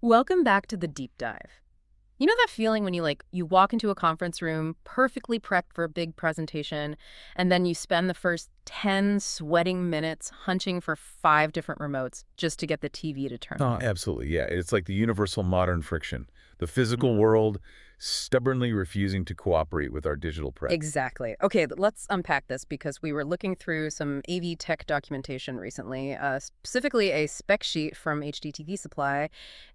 Welcome back to the deep dive. You know that feeling when you walk into a conference room perfectly prepped for a big presentation, and then you spend the first 10 sweating minutes hunching for 5 different remotes just to get the TV to turn Oh, on? absolutely. Yeah. It's like the universal modern friction. The physical world stubbornly refusing to cooperate with our digital prep. Exactly. Okay, let's unpack this because we were looking through some AV tech documentation recently, specifically a spec sheet from HDTV Supply,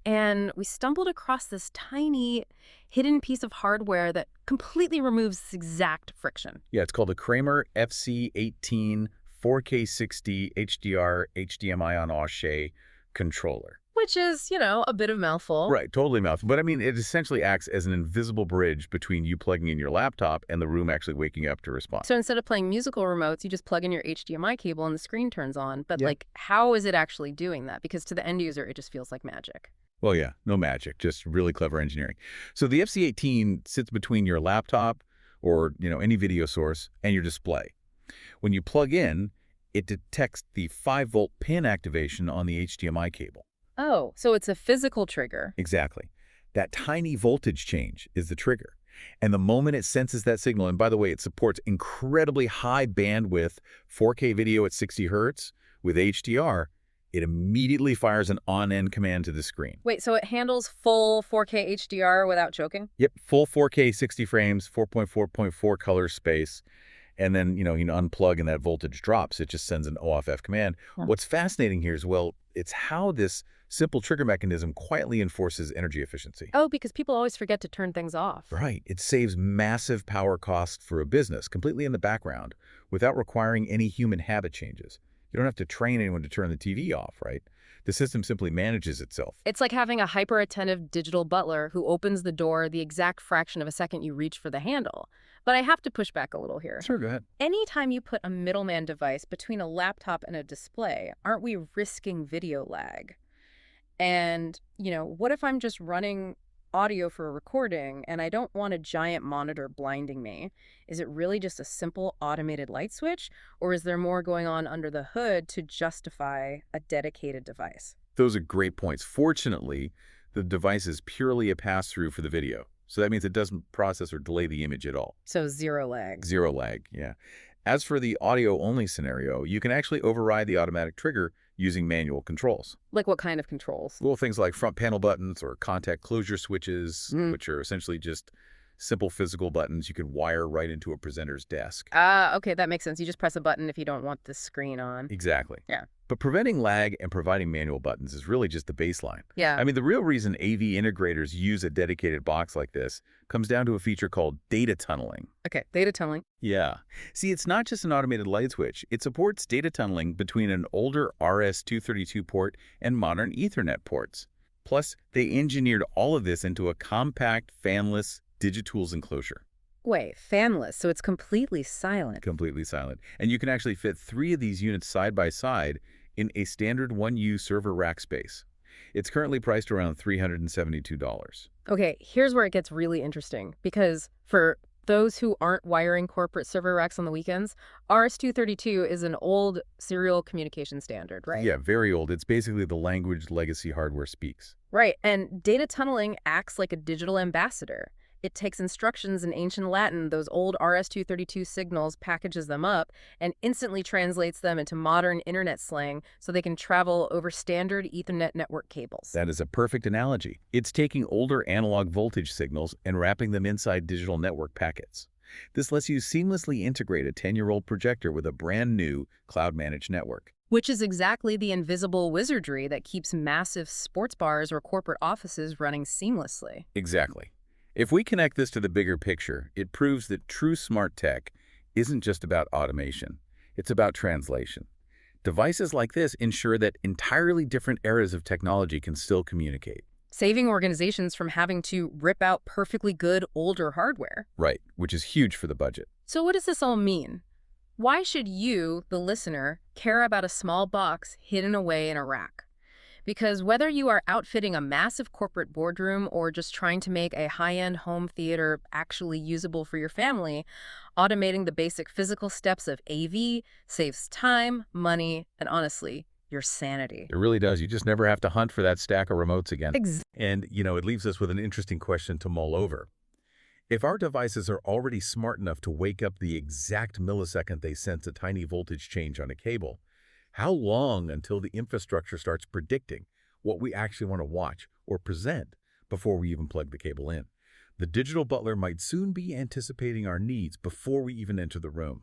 and we stumbled across this tiny hidden piece of hardware that completely removes this exact friction. Yeah, it's called a Kramer FC-18 4K 60 HDR HDMI on Oshay controller. Which is, a bit of mouthful. Right, totally mouth. But I mean, it essentially acts as an invisible bridge between you plugging in your laptop and the room actually waking up to respond. So instead of playing musical remotes, you just plug in your HDMI cable and the screen turns on. But Yeah. how is it actually doing that? Because to the end user, it just feels like magic. Well, yeah, no magic, just really clever engineering. So the FC-18 sits between your laptop or, any video source and your display. When you plug in, it detects the 5-volt pin activation on the HDMI cable. Oh, so it's a physical trigger. Exactly. That tiny voltage change is the trigger. And the moment it senses that signal, and by the way, it supports incredibly high bandwidth 4K video at 60 hertz with HDR, it immediately fires an on-end command to the screen. Wait, so it handles full 4K HDR without choking? Yep, full 4K 60 frames, 4.4.4 color space. And then, you unplug and that voltage drops. It just sends an OFF command. Huh. What's fascinating here is, well, it's how this simple trigger mechanism quietly enforces energy efficiency. Oh, because people always forget to turn things off. Right. It saves massive power costs for a business completely in the background without requiring any human habit changes. You don't have to train anyone to turn the TV off, right? The system simply manages itself. It's like having a hyper-attentive digital butler who opens the door the exact fraction of a second you reach for the handle. But I have to push back a little here. Sure, go ahead. Anytime you put a middleman device between a laptop and a display, aren't we risking video lag? And, what if I'm just running audio for a recording and I don't want a giant monitor blinding me? Is it really just a simple automated light switch, or is there more going on under the hood to justify a dedicated device? Those are great points. Fortunately, the device is purely a pass-through for the video. So that means it doesn't process or delay the image at all. So zero lag. Zero lag, yeah. As for the audio-only scenario, you can actually override the automatic trigger using manual controls. Like what kind of controls? Well, things like front panel buttons or contact closure switches, Mm. which are essentially just simple physical buttons you can wire right into a presenter's desk. Ah, okay, that makes sense. You just press a button if you don't want the screen on. Exactly. Yeah. But preventing lag and providing manual buttons is really just the baseline. Yeah. I mean, the real reason AV integrators use a dedicated box like this comes down to a feature called data tunneling. Okay, data tunneling. Yeah. See, it's not just an automated light switch. It supports data tunneling between an older RS-232 port and modern Ethernet ports. Plus, they engineered all of this into a compact, fanless Digitools enclosure. Wait, fanless, so it's completely silent. Completely silent. And you can actually fit 3 of these units side by side in a standard 1U server rack space. It's currently priced around $372. Okay, here's where it gets really interesting, because for those who aren't wiring corporate server racks on the weekends, RS-232 is an old serial communication standard, right? Yeah, very old. It's basically the language legacy hardware speaks. Right, and data tunneling acts like a digital ambassador. It takes instructions in ancient Latin, those old RS-232 signals, packages them up, and instantly translates them into modern internet slang so they can travel over standard Ethernet network cables. That is a perfect analogy. It's taking older analog voltage signals and wrapping them inside digital network packets. This lets you seamlessly integrate a 10-year-old projector with a brand new cloud-managed network. Which is exactly the invisible wizardry that keeps massive sports bars or corporate offices running seamlessly. Exactly. If we connect this to the bigger picture, it proves that true smart tech isn't just about automation. It's about translation. Devices like this ensure that entirely different eras of technology can still communicate. Saving organizations from having to rip out perfectly good older hardware. Right, which is huge for the budget. So what does this all mean? Why should you, the listener, care about a small box hidden away in a rack? Because whether you are outfitting a massive corporate boardroom or just trying to make a high-end home theater actually usable for your family, automating the basic physical steps of AV saves time, money, and honestly, your sanity. It really does. You just never have to hunt for that stack of remotes again. Ex And, it leaves us with an interesting question to mull over. If our devices are already smart enough to wake up the exact millisecond they sense a tiny voltage change on a cable, how long until the infrastructure starts predicting what we actually want to watch or present before we even plug the cable in? The digital butler might soon be anticipating our needs before we even enter the room.